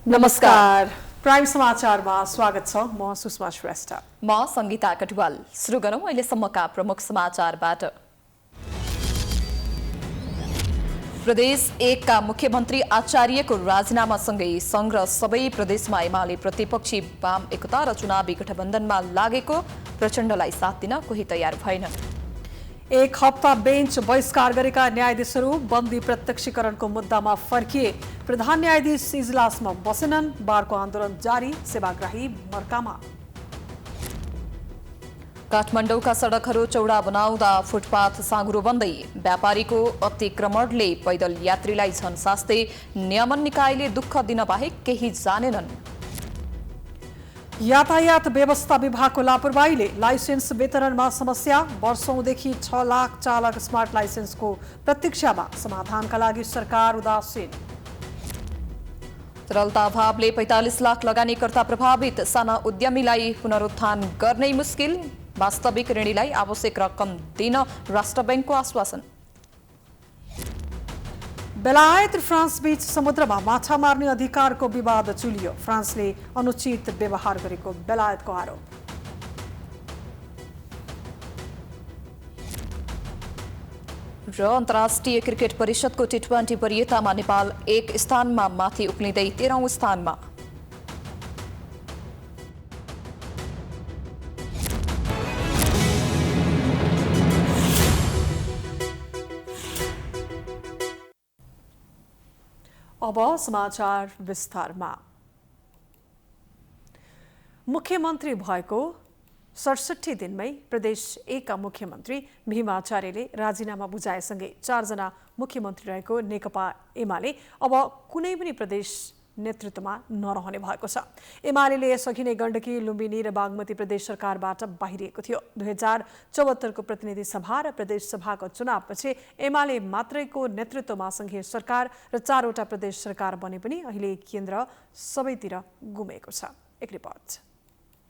नमस्कार। प्राइम समाचारमा स्वागत छ। म सुषमा श्रेष्ठ। म संगीता कटुवाल। सुरु गरौं अहिलेसम्मका प्रमुख समाचारबाट। प्रदेश 1 का मुख्यमन्त्री आचार्यको राजीनामासँगै संघ र सबै प्रदेशमा एमाले प्रतिपक्षी वाम एकता र चुनावी गठबन्धनमा लागेको, प्रचण्डलाई साथ दिन कोही तयार भएनन्। एक हप्ता बेन्च बहिष्कार गरेका न्यायाधीशहरू बन्दी प्रत्यक्षीकरणको मुद्दामा फर्किए। प्रधान न्यायाधीश इजलासमा बसेनन्। बारको आन्दोलन जारी, सेवाग्राही मर्कामा। काठमाडौँका सडकहरू चौडा बनाउँदा फुटपाथ साँघुरो बन्दै, व्यापारीको अतिक्रमणले पैदल यात्रीलाई झन सास्दै, नियमन निकायले दुःख दिन बाहेक केही जानेनन्। यातायात व्यवस्था विभागको लापरवाहीले लाइसेन्स वितरणमा समस्या। वर्षौंदेखि 6 लाख चालक स्मार्ट लाइसेन्सको प्रतीक्षामा, समाधानका लागि सरकार उदासीन। तरलता अभावले 45 लाख लगानीकर्ता प्रभावित, साना उद्यमीलाई पुनरुत्थान गर्नै मुस्किल। वास्तविक ऋणीलाई आवश्यक रकम दिन राष्ट्र बैंकको आश्वासन। बेलायत फ्रान्स बीच समुद्रमा माछा मार्ने अधिकारको विवाद चुलियो। फ्रान्सले अनुचित व्यवहार गरेको बेलायतको आरोप। र अन्तर्राष्ट्रिय क्रिकेट परिषदको टी20 वरियतामा नेपाल 1 स्थानमा माथि उक्लिँदै 13औं स्थानमा। अब समाचार विस्तारमा। मुख्यमन्त्री भएको 67 दिनमै प्रदेश 1 का मुख्यमन्त्री भीम आचार्यले राजीनामा बुझाएसँगै 4 जना मुख्यमन्त्री रहेको नेकपा एमाले अब कुनै पनि प्रदेश नेतृत्वमा नरहने भएको छ। एमाले यसअघि नै गण्डकी, लुम्बिनी र बागमती प्रदेश सरकारबाट बाहिरिएको थियो। 2074 को प्रतिनिधि सभा र प्रदेश सभाको चुनावपछि एमाले मात्रैको नेतृत्वमा संघीय सरकार र 4 वटा प्रदेश सरकार बने पनि अहिले केन्द्र सबैतिर गुमेको छ। एक रिपोर्ट।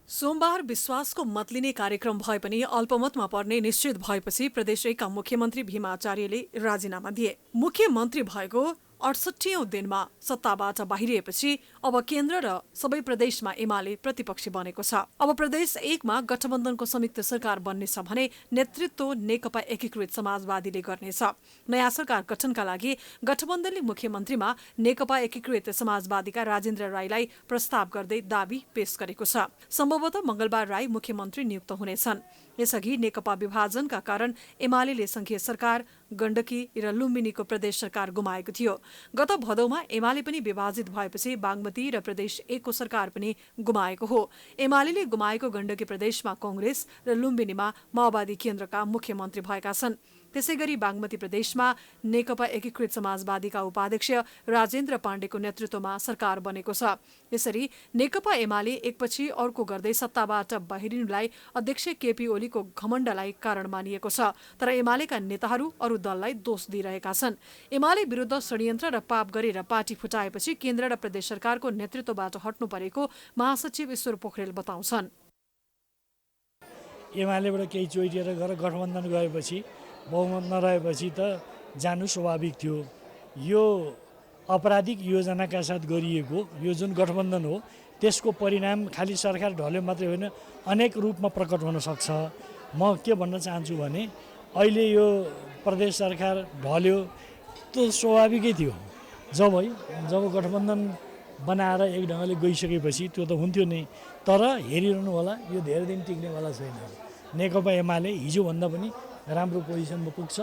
सोमबार विश्वासको मत लिने कार्यक्रम भए पनि अल्पमतमा पर्ने निश्चित भएपछि प्रदेश 1 का मुख्यमन्त्री भीम आचार्यले राजीनामा दिए। मुख्यमन्त्री भएको 68औं दिनमा सत्ताबाट बाहिरिएपछि अब केन्द्र र सबै प्रदेशमा एमाले प्रतिपक्षी बनेको छ। अब प्रदेश 1 मा गठबन्धनको संयुक्त सरकार बन्नेछ भने नेतृत्व नेकपा एकीकृत समाजवादीले गर्नेछ। नयाँ सरकार गठनका लागि गठबन्धनले मुख्यमन्त्रीमा नेकपा एकीकृत समाजवादीका राजेन्द्र राईलाई प्रस्ताव गर्दै दाबी पेश गरेको छ। सम्भवतः मंगलबार राई मुख्यमन्त्री नियुक्त हुनेछन्। यसअघि नेकपा विभाजनका कारण एमाले संघीय सरकार, गण्डकी र लुम्बिनीको प्रदेश सरकार गुमाएको थियो। गत भदौमा एमाले पनि विभाजित भएपछि बागमती र प्रदेश 1 को सरकार पनि गुमाएको हो। एमाले गुमाएको गण्डकी प्रदेशमा कांग्रेस र लुम्बिनीमा माओवादी केन्द्रका मुख्यमन्त्री भएका छन्। त्यसैगरी बागमती प्रदेशमा नेकपा एकीकृत समाजवादीका उपाध्यक्ष राजेन्द्र पाण्डेको नेतृत्वमा सरकार बनेको छ। यसरी नेकपा एमाले एकपछि अर्को गर्दै सत्ताबाट बाहिरिनुलाई अध्यक्ष केपी ओलीको घमण्डलाई कारण मानिएको छ। तर एमालेका नेताहरू अरू दललाई दोष दिइरहेका छन्। एमाले विरुद्ध षड्यन्त्र र पाप गरेर पार्टी फुटाएपछि केन्द्र र प्रदेश सरकारको नेतृत्वबाट हट्नु परेको महासचिव ईश्वर पोखरेल बताउँछन्। एमालेबाट केही चोइटिएर गएर गठबन्धन गएपछि बहुमत नरहेपछि त जानु स्वाभाविक थियो। यो अपराधिक योजनाका साथ गरिएको यो जुन गठबन्धन हो त्यसको परिणाम खालि सरकार ढल्यो मात्रै होइन, अनेक रूपमा प्रकट हुन सक्छ। म के भन्न चाहन्छु भने अहिले यो प्रदेश सरकार ढल्यो त्यो स्वाभाविकै थियो। जब गठबन्धन बनाएर एक ढङ्गले गइसकेपछि त्यो त हुन्थ्यो नै। तर हेरिरहनु होला, यो धेरै दिन टिक्नेवाला छैन। नेकपा एमाले हिजोभन्दा पनि राम्रो पोजिसनमा पुग्छ।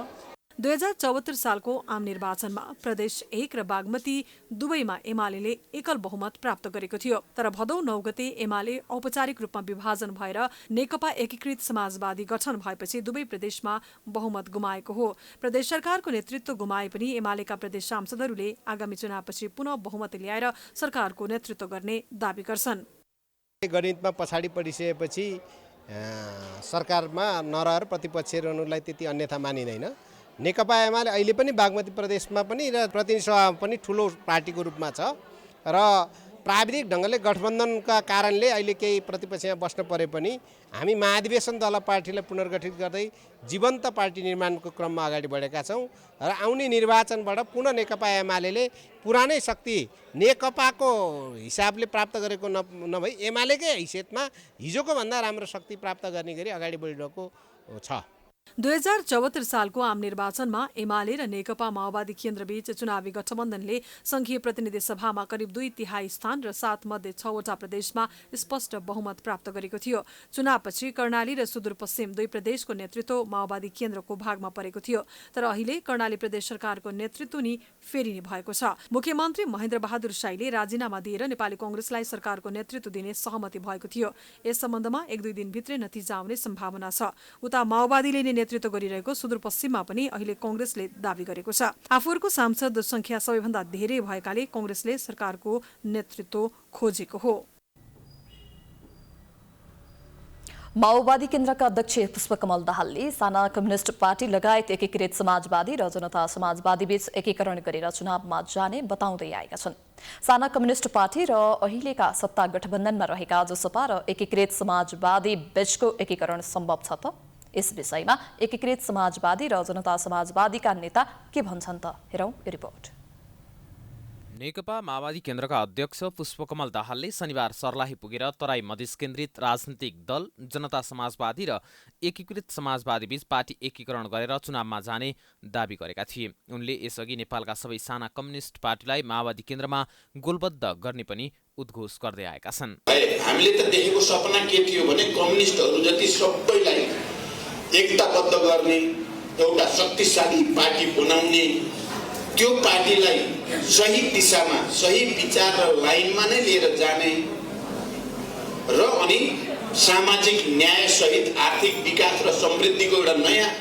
2074 सालको आम निर्वाचनमा प्रदेश 1 र बागमती दुवैमा एमाले एकल बहुमत प्राप्त गरेको थियो। तर भदौ 9 गते एमाले औपचारिक रूपमा विभाजन भएर नेकपा एकीकृत समाजवादी गठन भएपछि दुवै प्रदेशमा बहुमत गुमाएको हो। प्रदेश सरकारको नेतृत्व गुमाए पनि एमालेका प्रदेश सांसदहरूले आगामी चुनावपछि पुनः बहुमत ल्याएर सरकारको नेतृत्व गर्ने दाबी गर्छन्। गणितमा पछाडि परिसकेपछि सरकारमा नरहेर प्रतिपक्ष रहनुलाई त्यति अन्यथा मानिँदैन। नेकपा एमाले अहिले पनि बागमती प्रदेशमा पनि र प्रतिनिधि सभामा पनि ठुलो पार्टीको रूपमा छ र प्राविधिक ढङ्गले गठबन्धनका कारणले अहिले केही प्रतिपक्षमा बस्न परे पनि हामी महाधिवेशन दल पार्टीलाई पुनर्गठित गर्दै जीवन्त पार्टी निर्माणको क्रममा अगाडि बढेका छौँ र आउने निर्वाचनबाट पुनः नेकपा एमाले पुरानै शक्ति नेकपाको हिसाबले प्राप्त गरेको नभई एमालेकै हैसियतमा हिजोको भन्दा राम्रो शक्ति प्राप्त गर्ने गरी अगाडि बढिरहेको छ। 2074 सालको आम निर्वाचनमा एमाले र नेकपा माओवादी केन्द्रबीच चुनावी गठबन्धनले संघीय प्रतिनिधि सभामा करिब 2/3 स्थान र 7 मध्ये 6वटा प्रदेशमा स्पष्ट बहुमत प्राप्त गरेको थियो। चुनावपछि कर्णाली र सुदूरपश्चिम दुई प्रदेशको नेतृत्व माओवादी केन्द्रको भागमा परेको थियो, तर अहिले कर्णाली प्रदेश सरकारको नेतृत्व नि फेरिने भएको छ। मुख्यमन्त्री महेन्द्र बहादुर शाहीले राजीनामा दिएर नेपाली कांग्रेसलाई सरकारको नेतृत्व दिने सहमति भएको थियो। यस सम्बन्धमा 1-2 दिनभित्रै नतिजा आउने सम्भावना छ। उता माओवादीले नेतृत्व गरिरहेको सुदूरपश्चिममा पनि अहिले कांग्रेसले दावी गरेको छ। आफूहरूको सांसद संख्या सबैभन्दा धेरै भएकाले कांग्रेसले सरकारको नेतृत्व खोजेको हो। माओवादी केन्द्रका अध्यक्ष पुष्पकमल दाहालले साना कम्युनिस्ट पार्टी लगायत एकीकृत समाजवादी र जनता समाजवादी बीच एकीकरण गरेर चुनावमा जाने बताउँदै आएका छन्। साना कम्युनिस्ट पार्टी र अहिलेका सत्ता गठबन्धनमा रहेका जसपा र एकीकृत समाजवादी बीचको एकीकरण सम्भव छ त? यस विषयमा एकीकृत समाजवादी र जनता समाजवादीका नेता के भन्छन् त? हेरौं यो रिपोर्ट। नेकपा माओवादी केन्द्रका अध्यक्ष पुष्पकमल दाहालले शनिबार सर्लाही पुगेर तराई मधेस केन्द्रित राजनीतिक दल जनता समाजवादी र एकीकृत समाजवादी बीच पार्टी एकीकरण गरेर चुनावमा जाने दावी गरेका थिए। उनले यसअघि नेपालका सबै साना कम्युनिस्ट पार्टीलाई माओवादी केन्द्रमा गोलबद्ध गर्ने पनि उद्घोष गर्दै आएका छन्। हामीले त देखेको सपना के थियो भने कम्युनिस्टहरू जति सबैलाई एकताबद्ध गर्ने एउटा शक्तिशाली पार्टी बनाउने, त्यो पार्टीलाई सही दिशामा सही विचार र लाइनमा नै लिएर जाने र अनि सामाजिक न्याय सहित आर्थिक विकास र समृद्धिको एउटा नयाँ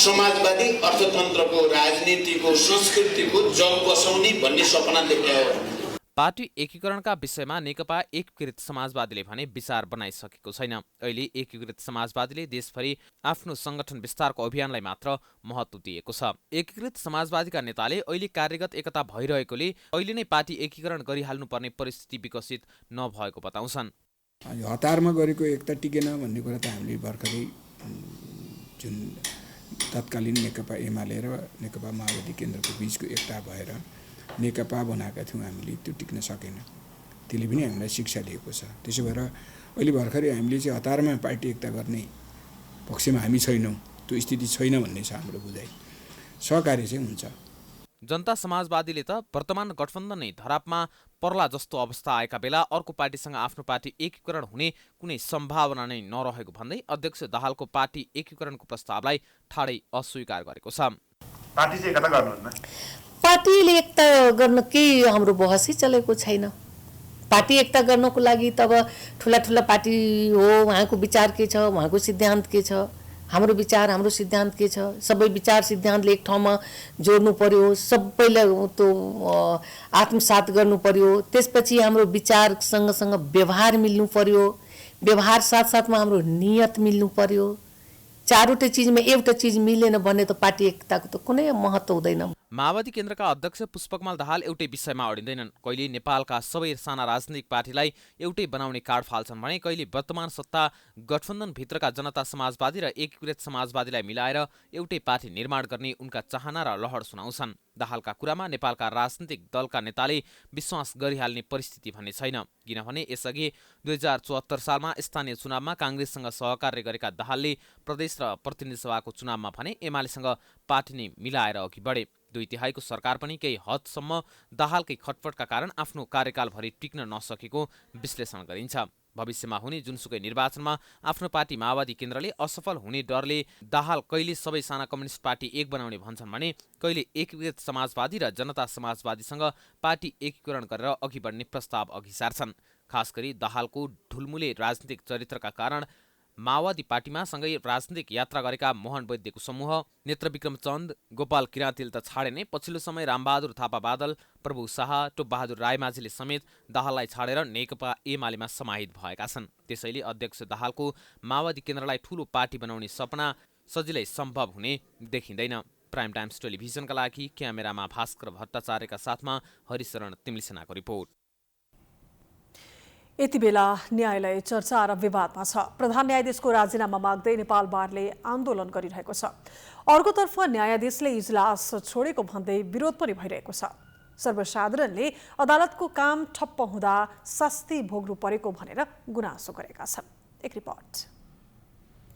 समाजवादी अर्थतन्त्रको राजनीतिको संस्कृतिको जग बसाउने भन्ने सपना देखायो। पार्टी एकीकरणका विषयमा नेकपा एकीकृत समाजवादीले भने विचार बनाइसकेको छैन। अहिले एकीकृत समाजवादीले देशभरि आफ्नो संगठन विस्तारको अभियानलाई मात्र महत्त्व दिएको छ। एकीकृत समाजवादीका नेताले अहिले कार्यगत एकता भइरहेकोले अहिले नै पार्टी एकीकरण गरिहाल्नुपर्ने परिस्थिति विकसित नभएको बताउँछन्। हतारमा गरेको एकता टिकेन भन्ने कुरा त हामीले भर्खरै जुन तत्कालीन नेकपा एमाले र नेकपा माओवादी केन्द्रको बीचको एकता भएर नेकपा बनाएका थियौँ, हामीले त्यो टिक्न सकेन। त्यसले पनि हामीलाई शिक्षा दिएको छ। त्यसो भएर अहिले भर्खरै हामीले चाहिँ हतारमा पार्टी एकता गर्ने पक्षमा हामी छैनौँ, त्यो स्थिति छैन भन्ने छ हाम्रो बुझाइ। सहकार्य चाहिँ हुन्छ। जनता समाजवादीले त वर्तमान गठबन्धन नै धरापमा पर्ला जस्तो अवस्था आएका बेला अर्को पार्टीसँग आफ्नो पार्टी एकीकरण हुने कुनै सम्भावना नै नरहेको भन्दै अध्यक्ष दाहालको पार्टी एकीकरणको प्रस्तावलाई ठाडै अस्वीकार गरेको छ। पार्टी चाहिँ एकता गर्नुहुन्न? पार्टीले एकता गर्न केही हाम्रो बहसै चलेको छैन। पार्टी एकता गर्नको लागि तब ठुला ठुला पार्टी हो, उहाँको विचार के छ, उहाँको सिद्धान्त के छ, हाम्रो विचार हाम्रो सिद्धान्त के छ, सबै विचार सिद्धान्तले एक ठाउँमा जोड्नु पर्यो, सबैलाई त्यो आत्मसात गर्नु पर्यो। त्यसपछि हाम्रो विचार सँगसँग व्यवहार मिल्नु पर्यो, व्यवहार साथसाथमा हाम्रो नियत मिल्नु पर्यो। चारवटै चिजमा एउटा चिज मिलेन भने त पार्टी एकताको त कुनै महत्त्व हुँदैन। माओवादी केन्द्रका अध्यक्ष पुष्पकमल दाहाल एउटै विषयमा अडिँदैनन्। कहिले नेपालका सबै साना राजनीतिक पार्टीलाई एउटै बनाउने कार्ड फाल्छन् भने कहिले वर्तमान सत्ता गठबन्धनभित्रका जनता समाजवादी र एकीकृत समाजवादीलाई मिलाएर एउटै पार्टी निर्माण गर्ने उनका चाहना र लहर सुनाउँछन्। दाहालका कुरामा नेपालका राजनीतिक दलका नेताले विश्वास गरिहाल्ने परिस्थिति भन्ने छैन, किनभने यसअघि 2074 सालमा स्थानीय चुनावमा कांग्रेससँग सहकार्य गरेका दाहालले प्रदेश र प्रतिनिधि सभाको चुनावमा भने एमालेसँग पार्टी नै मिलाएर अघि बढे। 2/3 सरकार पनि केही हदसम्म दाहालकै खटपटका कारण आफ्नो कार्यकालभरि टिक्न नसकेको विश्लेषण गरिन्छ। भविष्यमा हुने जुनसुकै निर्वाचनमा आफ्नो पार्टी माओवादी केन्द्रले असफल हुने डरले दाहाल कहिले सबै साना कम्युनिस्ट पार्टी एक बनाउने भन्छन् भने कहिले एकीकृत समाजवादी र जनता समाजवादीसँग पार्टी एकीकरण गरेर अघि बढ्ने प्रस्ताव अघि सार्छन्। खास गरी दाहालको ढुलमुले राजनीतिक चरित्रका कारण माओवादी पार्टीमा सँगै राजनीतिक यात्रा गरेका मोहन वैद्यको समूह, नेत्रविक्रम चन्द, गोपाल किराँतीले त छाडे नै पछिल्लो समय रामबहादुर थापा बादल, प्रभु शाह, टोपबहादुर रायमाझीले समेत दाहाललाई छाडेर नेकपा एमालेमा समाहित भएका छन्। त्यसैले अध्यक्ष दाहालको माओवादी केन्द्रलाई ठूलो पार्टी बनाउने सपना सजिलै सम्भव हुने देखिँदैन। प्राइम टाइम्स टेलिभिजनका लागि क्यामेरामा भास्कर भट्टाचार्यका साथमा हरिशरण तिमलिसेनाको रिपोर्ट। यति बेला न्यायालय चर्चा र विवादमा छ। प्रधान न्यायाधीशको राजीनामा माग्दै नेपाल बारले आन्दोलन गरिरहेको छ। अर्कोतर्फ न्यायाधीशले इजलास छोडेको भन्दै विरोध पनि भइरहेको छ। सर्वसाधारणले अदालतको काम ठप्प हुँदा शास्ति भोग्नु परेको भनेर गुनासो गरेका छन्। एक रिपोर्ट।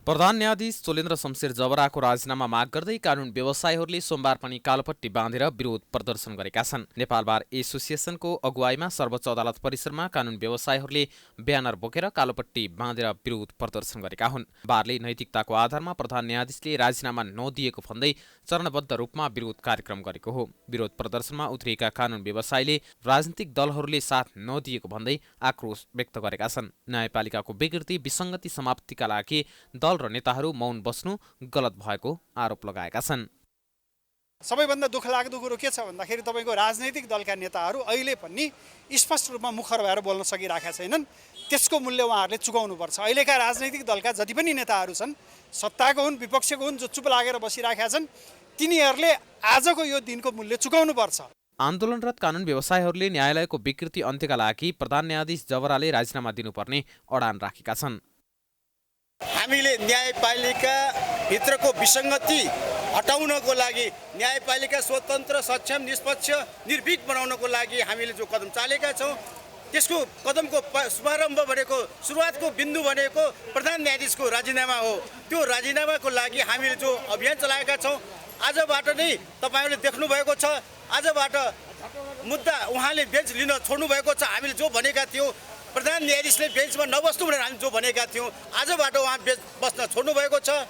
प्रधान न्यायाधीश चोलेन्द्र शमशेर जबराको राजीनामा माग गर्दै कानुन व्यवसायीहरूले सोमबार पनि कालोपट्टि बाँधेर विरोध प्रदर्शन गरेका छन्। नेपाल बार एसोसिएसनको अगुवाईमा सर्वोच्च अदालत परिसरमा कानुन व्यवसायीहरूले ब्यानर बोकेर कालोपट्टि बाँधेर विरोध प्रदर्शन गरेका हुन्। बारले नैतिकताको आधारमा प्रधान न्यायाधीशले राजीनामा नदिएको भन्दै चरणबद्ध रूपमा विरोध कार्यक्रम गरेको हो। विरोध प्रदर्शनमा उत्रिएका कानुन व्यवसायीले राजनीतिक दलहरूले साथ नदिएको भन्दै आक्रोश व्यक्त गरेका छन्। न्यायपालिकाको विकृति विसङ्गति समाप्तिका लागि दल र नेताहरू मौन बस्नु गलत भएको आरोप लगाएका छन्। सबैभन्दा दुःख लाग्दो कुरो के छ भन्दाखेरि तपाईँको राजनैतिक दलका नेताहरू अहिले पनि स्पष्ट रूपमा मुखर भएर बोल्न सकिरहेका छैनन्। त्यसको मूल्य उहाँहरूले चुकाउनुपर्छ। अहिलेका राजनैतिक दलका जति पनि नेताहरू छन्, सत्ताको हुन् विपक्षको हुन्, जो चुप लागेर बसिरहेका छन्, तिनीहरूले आजको यो दिनको मूल्य चुकाउनुपर्छ। आन्दोलनरत कानुन व्यवसायीहरूले न्यायालयको विकृति अन्त्यका लागि प्रधान न्यायाधीश जबराले राजीनामा दिनुपर्ने अडान राखेका छन्। हामीले न्यायपालिका भित्रको विसङ्गति हटाउनको लागि, न्यायपालिका स्वतन्त्र, सक्षम, निष्पक्ष, निर्भीक बनाउनको लागि हामीले जो कदम चालेका छौँ, त्यसको कदमको शुभारम्भ भनेको, सुरुवातको बिन्दु भनेको प्रधान न्यायाधीशको राजीनामा हो। त्यो राजीनामाको लागि हामीले जो अभियान चलाएका छौँ, आजबाट नै तपाईँहरूले देख्नुभएको छ। आजबाट मुद्दा उहाँले बेन्च लिन छोड्नु भएको छ। हामीले जो भनेका थियौँ, प्रधान न्यायाधीशले बेन्चमा नबस्नु भनेर हामी जो भनेका थियौँ, आजबाट उहाँ बेन्च बस्न छोड्नु भएको छ।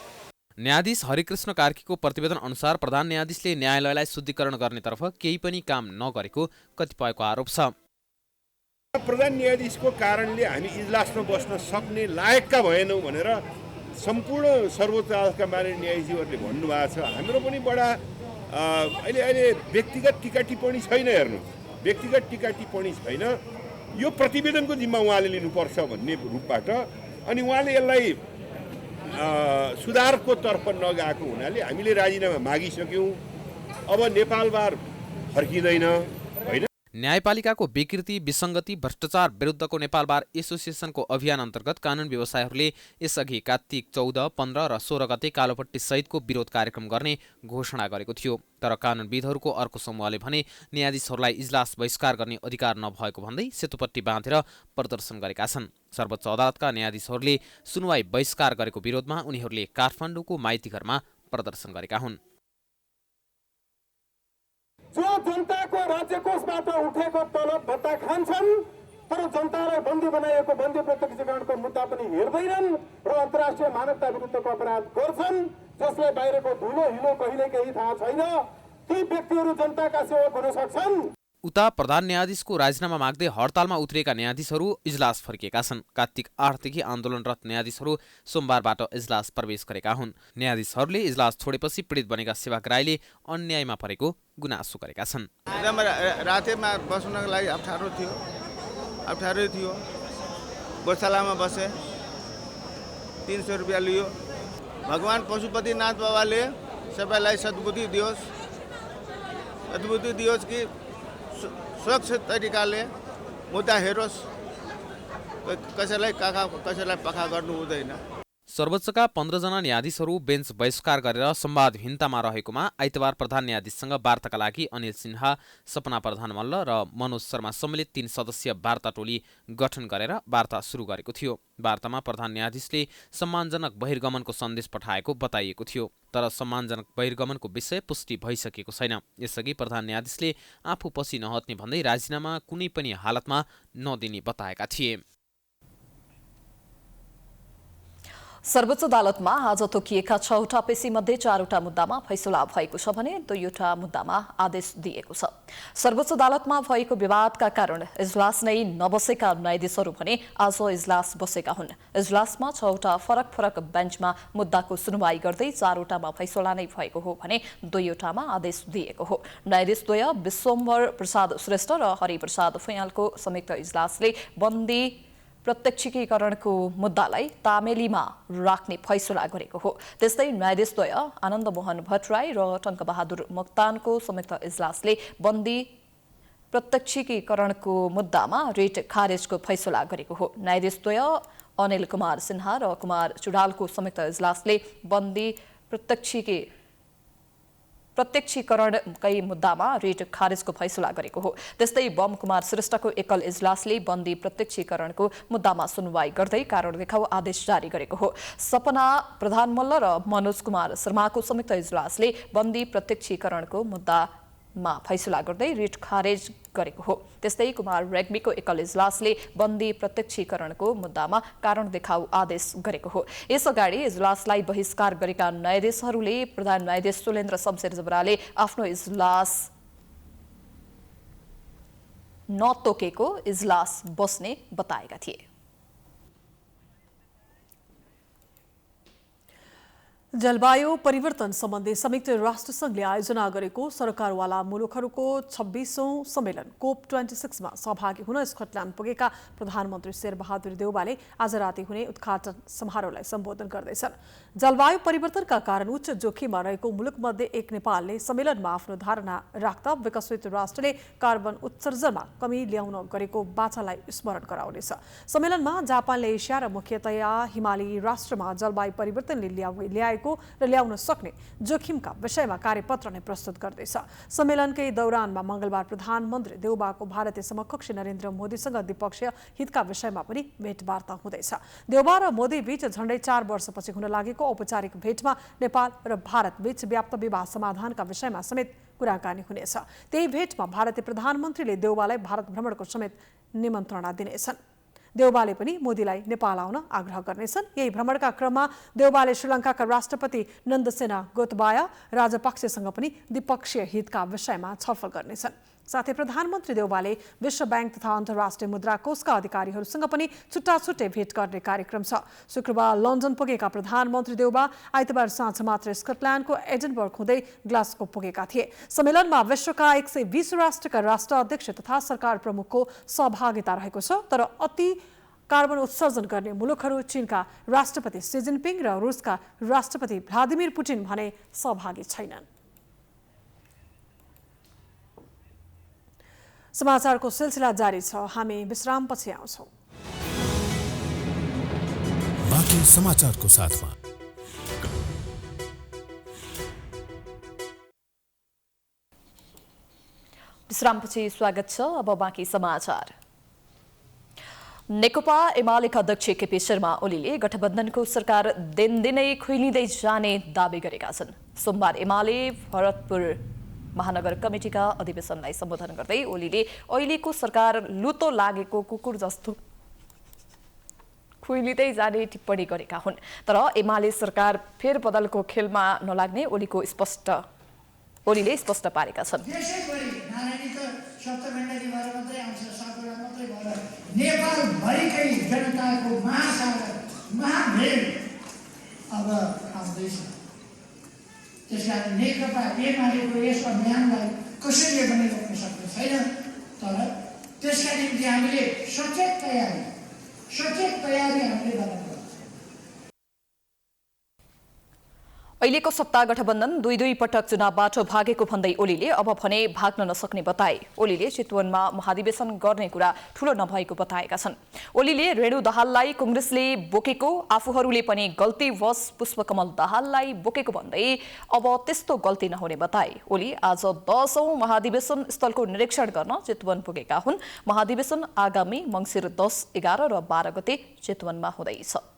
न्यायाधीश हरिकृष्ण कार्कीको प्रतिवेदन अनुसार प्रधान न्यायाधीशले न्यायालयलाई शुद्धिकरण गर्नेतर्फ केही पनि काम नगरेको कतिपयको आरोप छ। प्रधान न्यायाधीशको कारणले हामी इजलासमा बस्न सक्ने लायकका भएनौँ भनेर सम्पूर्ण सर्वोच्च अदालतका माननीय न्यायाधीशहरूले भन्नुभएको छ। हाम्रो पनि बडा अहिले व्यक्तिगत टीका टिप्पणी छैन। हेर्नु, व्यक्तिगत टीका टिप्पणी छैन। यो प्रतिवेदनको जिम्मा उहाँले लिनुपर्छ भन्ने रूपबाट, अनि उहाँले यसलाई सुधारको तर्फ नगएको हुनाले हामीले राजीनामा मागिसक्यौँ। अब नेपाल बार फर्किँदैन, होइन। न्यायपालिकाको विकृति विसङ्गति भ्रष्टाचार विरुद्धको नेपाल बार एसोसिएसनको अभियान अन्तर्गत कानुन व्यवसायीहरूले यसअघि कार्तिक 14, 15 र 16 गते कालोपट्टि सहितको विरोध कार्यक्रम गर्ने घोषणा गरेको थियो। तर कानुनविदहरूको अर्को समूहले भने न्यायाधीशहरूलाई इजलास बहिष्कार गर्ने अधिकार नभएको भन्दै सेतुपट्टि बाँधेर प्रदर्शन गरेका छन्। सर्वोच्च अदालतका न्यायाधीशहरूले सुनवाई बहिष्कार गरेको विरोधमा उनीहरूले काठमाडौँको माइतीघरमा प्रदर्शन गरेका हुन्। जो जनताको राज्य कोषबाट उठेको तलब भत्ता खान्छन्, तर जनतालाई बन्दी बनाइएको बन्दी प्रत्यक्षीकरणको मुद्दा पनि हेर्दैनन् र अन्तर्राष्ट्रिय मानवता विरुद्धको अपराध गर्छन्, जसलाई बाहिरको धुलो हिलो कहिले केही थाहा छैन, ती व्यक्तिहरू जनताका सेवक हुन सक्छन्। उता प्रधान न्यायाधीशको राजीनामा माग्दै हडतालमा उत्रिएका न्यायाधीशहरू इजलास फर्किएका छन्। कार्तिक 8 देखि आन्दोलनरत न्यायाधीशहरू सोमबारबाट इजलास प्रवेश गरेका हुन्। न्यायाधीशहरूले इजलास छोडेपछि पीडित बनेका सेवाग्राहीले अन्यायमा परेको गुनासो गरेका छन्। रातैमा बस्नको लागि अप्ठ्यारो थियो। गोशालामा बसे, 300 रुपियाँ लियो। भगवान् पशुपतिनाथ बाबाले सबैलाई सद्बुद्धि दियोस् कि स्वच्छ तरिकाले मुद्दा हेरोस्, कसैलाई काखा कसैलाई पखा गर्नु हुँदैन। सर्वोच्चका 15 जना न्यायाधीशहरू बेन्च बहिष्कार गरेर संवादहीनतामा रहेकोमा आइतबार प्रधान न्यायाधीशसँग वार्ताका लागि अनिल सिन्हा, सपना प्रधान मल्ल र मनोज शर्मा सम्मिलित 3 सदस्यीय वार्ता टोली गठन गरेर वार्ता सुरु गरेको थियो। वार्तामा प्रधान न्यायाधीशले सम्मानजनक बहिर्गमनको सन्देश पठाएको बताइएको थियो, तर सम्मानजनक बहिर्गमनको विषय पुष्टि भइसकेको छैन। यसअघि प्रधान न्यायाधीशले आफू पछि नहट्ने भन्दै राजीनामा कुनै पनि हालतमा नदिने बताएका थिए। सर्वोच्च अदालतमा आज तोकिएका 6वटा पेशीमध्ये 4वटा मुद्दामा फैसला भएको छ भने 2वटा मुद्दामा आदेश दिएको छ। सर्वोच्च अदालतमा भएको विवादका कारण इजलास नै नबसेका न्यायाधीशहरू भने आज इजलास बसेका हुन्। इजलासमा 6वटा फरक बेन्चमा मुद्दाको सुनवाई गर्दै 4वटामा फैसला नै भएको हो भने 2वटामा आदेश दिएको हो। न्यायाधीशद्वय विश्वम्भर प्रसाद श्रेष्ठ र हरिप्रसाद फैयालको संयुक्त इजलासले बन्दी प्रत्यक्षीकरणको मुद्दालाई तामेलीमा राख्ने फैसला गरेको हो। त्यस्तै न्यायाधीशद्वय आनन्द मोहन भट्टराई र टङ्कबहादुर मोक्तानको संयुक्त इजलासले बन्दी प्रत्यक्षीकरणको मुद्दामा रिट खारेजको फैसला गरेको हो। न्यायाधीशद्वय अनिल कुमार सिन्हा र कुमार चुडालको संयुक्त इजलासले बन्दी प्रत्यक्षीकरणकै मुद्दामा रिट खारेजको फैसला गरेको हो। त्यस्तै बम कुमार श्रेष्ठको एकल इजलासले बन्दी प्रत्यक्षीकरणको मुद्दामा सुनवाई गर्दै कारण देखाउ आदेश जारी गरेको हो। सपना प्रधान मल्ल र मनोज कुमार शर्माको संयुक्त इजलासले बन्दी प्रत्यक्षीकरणको मुद्दामा फैसला गर्दै रिट खारेज गरेको हो। त्यस्तै कुमार रेग्मीको एकल इजलासले बन्दी प्रत्यक्षीकरणको मुद्दामा कारण देखाउ आदेश गरेको हो। यसअगाडि इजलासलाई बहिष्कार गरेका न्यायाधीशहरूले प्रधान न्यायाधीश सुलेन्द्र शमशेर जबराले आफ्नो इजलास नतोकेको इजलास बस्ने बताएका थिए। जलवायु परिवर्तन सम्बन्धी संयुक्त राष्ट्र संघले आयोजना गरेको सरकारवाला मुलुकहरूको 26औं सम्मेलन COP26 मा सहभागी हुन स्कटल्याण्ड पुगेका प्रधानमन्त्री शेरबहादुर देउवाले आज राति हुने उद्घाटन समारोहलाई सम्बोधन गर्दैछन्। जलवायु परिवर्तनका कारण उच्च जोखिममा रहेको मुलुकमध्ये एक नेपालले सम्मेलनमा आफ्नो धारणा राख्दा विकसित राष्ट्रले कार्बन उत्सर्जनमा कमी ल्याउन गरेको बाचालाई स्मरण गराउनेछ। सम्मेलनमा जापानले एसिया र मुख्यतया हिमाली राष्ट्रमा जलवायु परिवर्तनले र ल्याउन सक्ने जोखिमका विषयमा कार्यपत्र नै प्रस्तुत गर्दैछ। सम्मेलनकै दौरानमा मंगलबार प्रधानमन्त्री देउबाको भारतीय समकक्षी नरेन्द्र मोदीसँग द्विपक्षीय हितका विषयमा पनि भेटवार्ता हुँदैछ। देउबा र मोदी बीच झण्डै 4 वर्षपछि हुन लागेको औपचारिक भेटमा नेपाल र भारत बीच व्याप्त विवाद समाधानका विषयमा समेत कुराकानी हुनेछ। त्यही भेटमा भारतीय प्रधानमन्त्रीले देउबालाई भारत भ्रमणको समेत निमन्त्रणा दिनेछन्। देउबाले पनि मोदीलाई नेपाल आउन आग्रह गर्नेछन्। यही भ्रमणका क्रममा देउबाले श्रीलङ्काका राष्ट्रपति नन्दसेना गोतबाया राजपक्षसँग पनि द्विपक्षीय हितका विषयमा छलफल गर्नेछन्। साथै प्रधानमन्त्री देउबाले विश्व बैंक तथा अन्तर्राष्ट्रिय मुद्रा कोषका अधिकारीहरूसँग पनि छुट्टा-छुट्टै भेट गर्ने कार्यक्रम छ। शुक्रबार लन्डन पुगेका प्रधानमन्त्री देउबा आइतबार साँझ मात्र स्कटल्याण्डको एडिनबर्ग हुँदै ग्लासगो पुगेका थिए। सम्मेलनमा विश्वका 120 राष्ट्रका राष्ट्राध्यक्ष तथा सरकार प्रमुखको सहभागिता रहेको छ। तर अति कार्बन उत्सर्जन गर्ने मुलुकहरू चीनका राष्ट्रपति सी जिनपिङ र रुसका राष्ट्रपति भ्लादिमिर पुटिन भने सहभागी छैनन्। समाचारको सिलसिला जारी छ। हामी विश्रामपछि आउँछौँ। बाँकी समाचारको साथमा विश्रामपछि स्वागत छ। अब बाँकी समाचार। नेकपा एमालेका अध्यक्ष केपी शर्मा ओलीले गठबन्धनको सरकार दिनदिनै खुइलिँदै जाने दावी गरेका छन्। सोमबार एमाले भरतपुर महानगर कमिटिका अधिवेशनलाई सम्बोधन गर्दै ओलीले अहिलेको सरकार लुतो लागेको कुकुर जस्तो खुइलिँदै जाने टिप्पणी गरेका हुन्। तर एमाले सरकार फेरबदलको खेलमा नलाग्ने ओलीले स्पष्ट पारेका छन्। नेपालभरिकै जनताको महासागर महाभेद अब आउँदैछ। त्यसकारण नेकपा एमालेको यस अभियानलाई कसैले पनि रोक्न सक्ने छैन। तर त्यसका निम्ति हामीले सचेत तयारी हामीले गर्नुपर्छ। अहिलेको सत्ता गठबन्धन दुई पटक चुनावबाट भागेको भन्दै ओलीले अब भने भाग्न नसक्ने बताए। ओलीले चितवनमा महाधिवेशन गर्ने कुरा ठूलो नभएको बताएका छन्। ओलीले रेणु दाहाललाई कांग्रेसले बोकेको, आफूहरूले पनि गल्तीवश पुष्पकमल दाहाललाई बोकेको भन्दै अब त्यस्तो गल्ती नहुने बताए। ओली आज 10औं महाधिवेशन स्थलको निरीक्षण गर्न चितवन पुगेका हुन्। महाधिवेशन आगामी मङ्सिर 10, 11 र 12 गते चितवनमा हुँदैछ।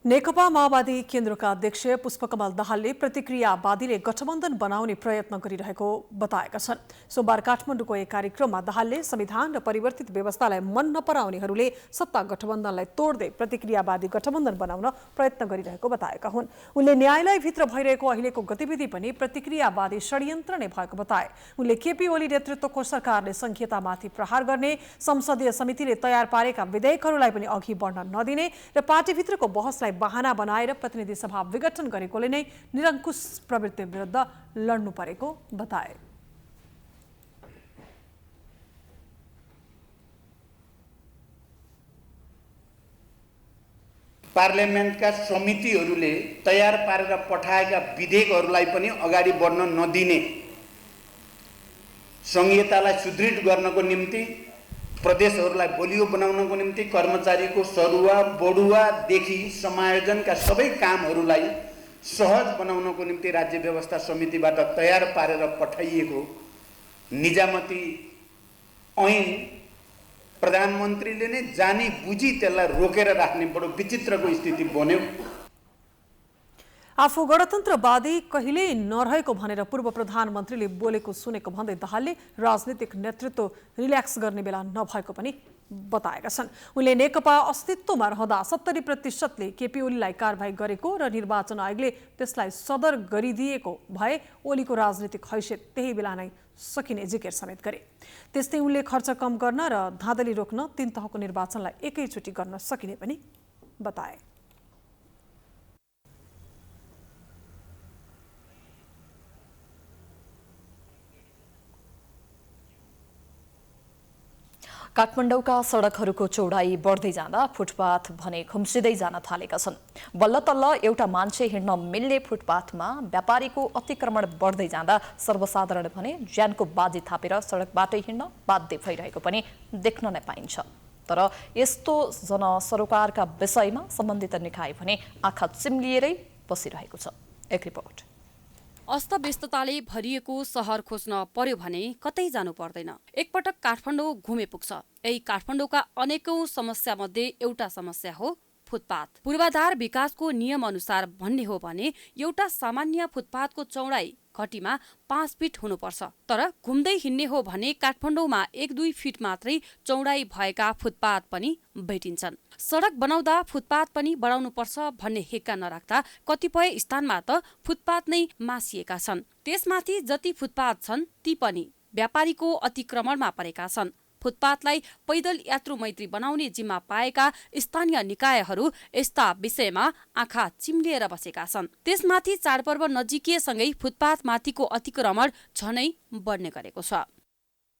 नेकपा माओवादी केन्द्रका अध्यक्ष पुष्पकमल दाहालले प्रतिक्रियावादीले गठबन्धन बनाउने प्रयत्न गरिरहेको बताएका छन्। सोमबार काठमाडौँको एक कार्यक्रममा दाहालले संविधान र परिवर्तित व्यवस्थालाई मन नपराउनेहरूले सत्ता गठबन्धनलाई तोड्दै प्रतिक्रियावादी गठबन्धन बनाउन प्रयत्न गरिरहेको बताएका हुन्। उनले न्यायालयभित्र भइरहेको अहिलेको गतिविधि पनि प्रतिक्रियावादी षड्यन्त्र नै भएको बताए। उनले केपी ओली नेतृत्वको सरकारले संहितामाथि प्रहार गर्ने, संसदीय समितिले तयार पारेका विधेयकहरूलाई पनि अघि बढ्न नदिने र पार्टीभित्रको बहसलाई बहाना बनाएर प्रतिनिधि सभा विघटन गरेकोले नै निरङ्कुश प्रवृत्ति विरुद्ध लड्नु परेको बताए। पार्लियामेन्टका समितिहरूले तयार पारेर पठाएका विधेयकहरूलाई पनि अगाडि बढ्न नदिने, संहितालाई सुदृढ गर्नको निम्ति, प्रदेशहरूलाई बलियो बनाउनको निम्ति कर्मचारीको सरुवा बढुवादेखि समायोजनका सबै कामहरूलाई सहज बनाउनको निम्ति राज्य व्यवस्था समितिबाट तयार पारेर पठाइएको निजामती ऐन प्रधानमन्त्रीले नै जानी बुझी त्यसलाई रोकेर राख्ने बडो विचित्रको स्थिति बन्यो। आफू गणतन्त्रवादी कहिल्यै नरहेको भनेर पूर्व प्रधानमन्त्रीले बोलेको सुनेको भन्दै दाहालले राजनीतिक नेतृत्व रिल्याक्स गर्ने बेला नभएको पनि बताएका छन्। उनले नेकपा अस्तित्वमा रहँदा 70%ले केपी ओलीलाई कारबाही गरेको र निर्वाचन आयोगले त्यसलाई सदर गरिदिएको भए ओलीको राजनीतिक हैसियत त्यही बेला नै सकिने जिकिर समेत गरे। त्यस्तै उनले खर्च कम गर्न र धाँधली रोक्न 3 तहको निर्वाचनलाई एकैचोटि गर्न सकिने पनि बताए। काठमाडौँका सडकहरूको चौडाई बढ्दै जाँदा फुटपाथ भने खुम्सिँदै जान थालेका छन्। बल्ल तल्ल एउटा मान्छे हिँड्न मिल्ने फुटपाथमा व्यापारीको अतिक्रमण बढ्दै जाँदा सर्वसाधारण भने ज्यानको बाजी थापेर सडकबाटै हिँड्न बाध्य भइरहेको पनि देख्न नै पाइन्छ। तर यस्तो जनसरोकारका विषयमा सम्बन्धित निकाय भने आँखा चिम्लिएरै बसिरहेको छ। एक रिपोर्ट। अस्तव्यस्तताले भरिएको सहर खोज्न पर्यो भने कतै जानु पर्दैन। एकपटक काठमाडौँ घुमे पुग्छ। यही काठमाडौँका अनेकौं समस्या मध्ये एउटा समस्या हो फुटपाथ। पूर्वाधार विकासको नियम अनुसार भन्ने हो भने एउटा सामान्य फुटपाथको चौडाई घटीमा 5 फिट हुनुपर्छ। तर घुम्दै हिँड्ने हो भने काठमाडौँमा 1-2 फिट मात्रै चौडाई भएका फुटपाथ पनि भेटिन्छन्। सडक बनाउँदा फुटपाथ पनि बढाउनुपर्छ भन्ने हेक्का नराख्दा कतिपय स्थानमा त फुटपाथ नै मासिएका छन्। त्यसमाथि जति फुटपाथ छन् ती पनि व्यापारीको अतिक्रमणमा परेका छन्। फुटपाथलाई पैदल यात्रु मैत्री बनाउने जिम्मा पाएका स्थानीय निकायहरू यस्ता विषयमा आँखा चिम्लिएर बसेका छन्। त्यसमाथि चाडपर्व नजिकिएसँगै फुटपाथमाथिको अतिक्रमण झनै बढ्ने गरेको छ।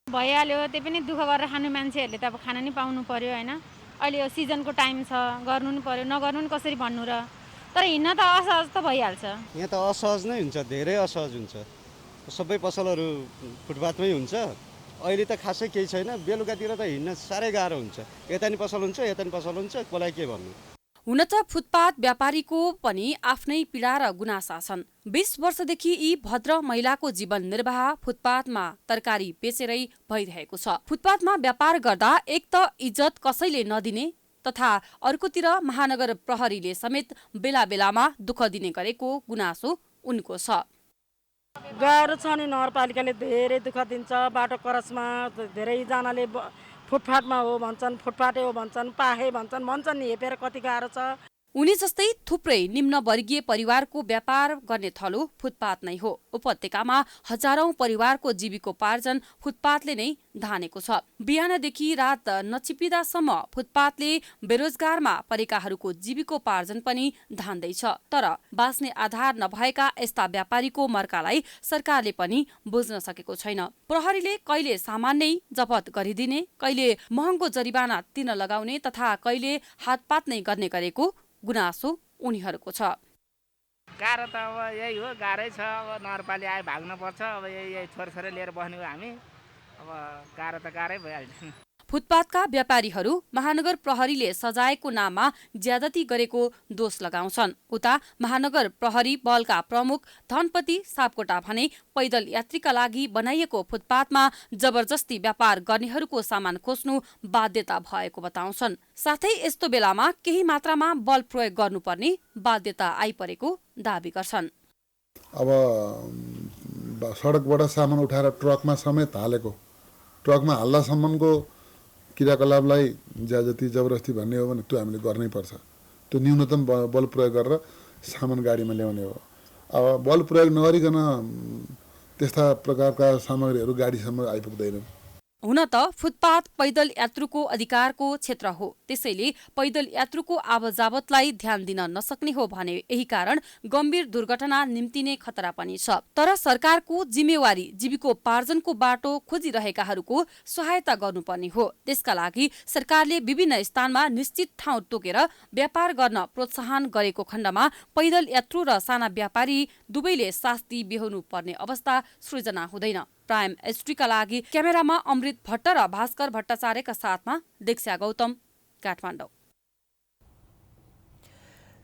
भइहाल्यो, त्यही पनि दुःख गरेर खाने मान्छेहरूले त अब खान नि पाउनु पर्यो हैन। अहिले यो सिजनको टाइम छ, गर्नु नि पर्यो, नगर्नु नि कसरी भन्नु र। तर हिँड्न त असहज त भइहाल्छ। यहाँ त असहज नै हुन्छ, धेरै असहज हुन्छ। सबै पसलहरू फुटपाथमै हुन्छ। अहिले त खासै केही छैन। बेलुकातिर त हिँड्न साह्रै गाह्रो हुन्छ। यता नि पसल हुन्छ, यता नि पसल हुन्छ, कसलाई के भन्नु। हुन त फुटपाथ व्यापारीको पनि आफ्नै पीडा र गुनासा छन्। 20 वर्षदेखि यी भद्र महिलाको जीवन निर्वाह फुटपाथमा तरकारी बेचेरै भइरहेको छ। फुटपाथमा व्यापार गर्दा एक त इज्जत कसैले नदिने तथा अर्कोतिर महानगर प्रहरीले समेत बेला बेलामा दुःख दिने गरेको गुनासो उनको छ। गाह्रो छ नि, नगरपालिकाले धेरै दुःख दिन्छ। बाटो क्रसमा धेरैजनाले फुटपाथमा हो भन्छन्, फुटपाथै हो भन्छन्, पाहे भन्छन् नि, हेपेर कति गाह्रो छ। उनी जस्तै थुप्रै निम्न वर्गीय परिवारको व्यापार गर्ने थलो फुटपाथ नै हो। उपत्यकामा हजारौं परिवारको जीविकोपार्जन फुटपाथले नै धानेको छ। बिहानदेखि रात नचिपिदासम्म फुटपाथले बेरोजगारमा परेकाहरूको जीविकोपार्जन पनि धान्दैछ। तर बाँच्ने आधार नभएका यस्ता व्यापारीको मर्कालाई सरकारले पनि बुझ्न सकेको छैन। प्रहरीले कहिले सामान नै जफत गरिदिने, कहिले महँगो जरिवाना तिर्न लगाउने तथा कहिले हातपात नै गर्ने गरेको गुनासो उनीहरूको छ। गाह्रो त अब यही हो, गाह्रै छ। अब नगरपालिका आए भाग्न पर्छ। अब यही छोरछोरी लिएर बस्ने हो हामी। अब गाह्रो त गाह्रै भइहाल्छ। फुटपाथका व्यापारीहरू महानगर प्रहरीले सजायको नाममा ज्यादती गरेको दोष लगाउँछन्। उता महानगर प्रहरी बलका प्रमुख धनपति सापकोटा भने पैदल यात्रीका लागि बनाइएको फुटपाथमा जबरजस्ती व्यापार गर्नेहरूको सामान खोज्नु बाध्यता भएको बताउँछन्। साथै यस्तो बेलामा केही मात्रामा बल प्रयोग गर्नुपर्ने बाध्यता आइपरेको दावी गर्छन्। अब सडकबाट सामान उठाएर ट्रकमा समेत हालेको, ट्रकमा हाल्दासम्मको क्रियाकलापलाई ज्यादती जबरजस्ती भन्ने हो भने त्यो हामीले गर्नै पर्छ। त्यो न्यूनतम बल प्रयोग गरेर सामान गाडीमा ल्याउने हो। अब बल प्रयोग नगरिकन त्यस्ता प्रकारका सामग्रीहरू गाडीसम्म आइपुग्दैनन्। हुन त फुटपाथ पैदल यात्रुको अधिकारको क्षेत्र हो, त्यसैले पैदल यात्रुको आवजावतलाई ध्यान दिन नसक्ने हो भने यही कारण गम्भीर दुर्घटना निम्तिने खतरा पनि छ। तर सरकारको जिम्मेवारी जीविकोपार्जनको बाटो खोजिरहेकाहरूको सहायता गर्नुपर्ने हो। त्यसका लागि सरकारले विभिन्न स्थानमा निश्चित ठाउँ तोकेर व्यापार गर्न प्रोत्साहन गरेको खण्डमा पैदल यात्रु र साना व्यापारी दुवैले शास्ति बेहोर्नु पर्ने अवस्था सृजना हुँदैन। प्राइम एसटीका लागि क्यामेरामा अमृत भट्ट र भास्कर भट्टाचार्यका साथमा दीक्षा गौतम, काठमाडौँ।